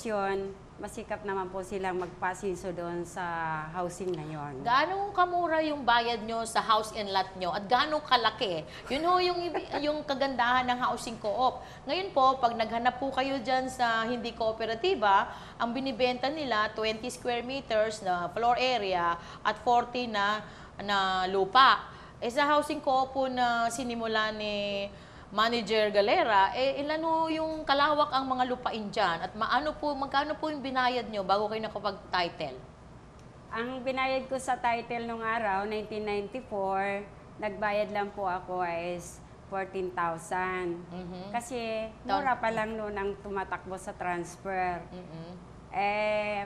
Yun, masikap naman po silang magpasiso doon sa housing na yon. Gaano kamura yung bayad nyo sa house and lot nyo at gaano kalaki? Yun ho yung kagandahan ng housing co-op. Ngayon po, pag naghanap po kayo dyan sa hindi kooperatiba, ang binibenta nila 20 square meters na floor area at 40 na lupa. Sa housing co-op po na sinimula ni Manager Galera, ilan ho yung kalawak ang mga lupain dyan? At magkano po yung binayad nyo bago kayo nakapag-title? Ang binayad ko sa title nung araw, 1994, nagbayad lang po ako is 14,000. Kasi mura pa lang noon ang tumatakbo sa transfer.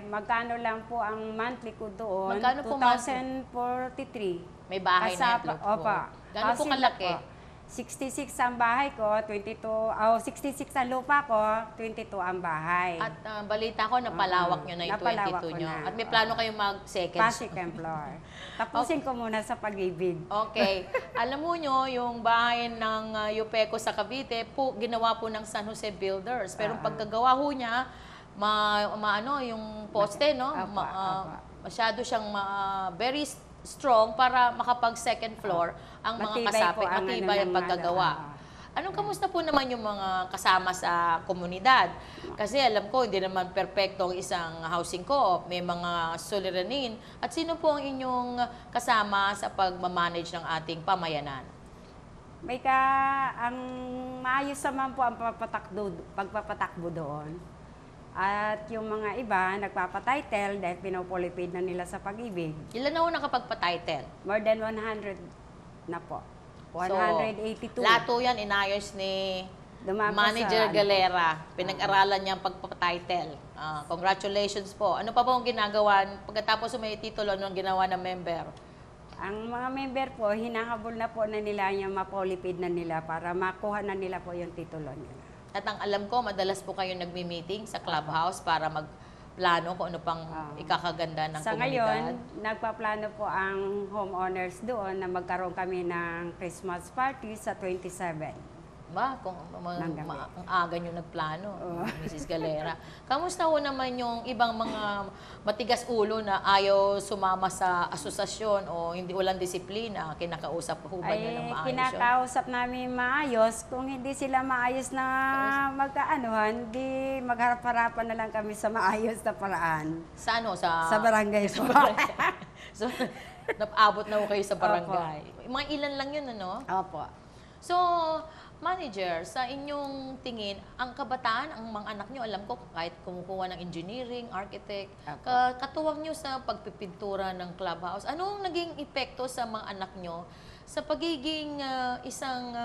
Magkano lang po ang monthly ko doon? Magkano po 2,043. May bahay na po. Opa. Gano'n po kalaki? 66 ang bahay ko, 66 ang lupa ko, 22 ang bahay. At balita ko, napalawak nyo na yung 22 nyo. At may plano kayong mag-second floor. Tapusin ko muna sa pag-ibig. Okay. Alam mo nyo, yung bahay ng Yupeco sa Cavite, ginawa po ng San Jose Builders. Pero pagkagawa ho niya, yung poste, no? Masyado siyang very strong para makapag-second floor ang mga kasapi. Matibay ang pagkagawa. Anong kamusta po naman yung mga kasama sa komunidad? Kasi alam ko, hindi naman perfecto ang isang housing co-op. May mga suliranin. At sino po ang inyong kasama sa pagmamanage ng ating pamayanan? Ang maayos naman po ang pagpapatakbo doon. At yung mga iba, nagpapatitle dahil pinopolipid na nila sa pag-ibig. Ilan na ho nakapagpa-title? More than 100 na po. 182. So, lahat yan inayos ni Manager Galera. Pinag-aralan niya ang pagpapatitle. Congratulations po. Ano pa po ang ginagawa? Pagkatapos may titulo, anong ginawa ng member? Ang mga member po, hinahabol na po na nila yung mapolipid na nila para makuha na nila po yung titulo nila. At ang alam ko, madalas po kayo nagmi-meeting sa clubhouse para magplano kung ano pang ikakaganda ng sa komunidad. Ngayon, nagpaplano po ang homeowners doon na magkaroon kami ng Christmas party sa 27. Kung ang aga nyo nagplano, Mrs. Galera. Kamusta ho naman yung ibang mga matigas ulo na ayaw sumama sa asosasyon o walang disiplina? Kinakausap ho ba nyo ng maayos? Kinakausap namin maayos. Kung hindi sila maayos na magkaanuhan, di magharap-harapan na lang kami sa maayos na paraan. Sa ano? Sa barangay po. So, napabot na ho kayo sa barangay. Opo. Mga ilan lang yun, ano? Opo. So, Manager, sa inyong tingin, ang kabataan, ang mga anak nyo, alam ko, kahit kumukuha ng engineering, architect, katuwang nyo sa pagpipintura ng clubhouse, anong naging epekto sa mga anak nyo sa pagiging isang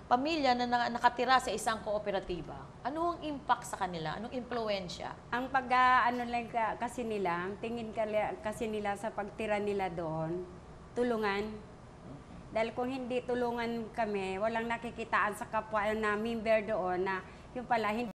pamilya na nakatira sa isang kooperatiba? Ano ang impact sa kanila? Anong impluensya? Ang kasi nila, tingin kasi nila sa pagtira nila doon, tulungan. Dahil kung hindi tulungan kami, walang nakikitaan sa kapwa na member doon na yung pala hindi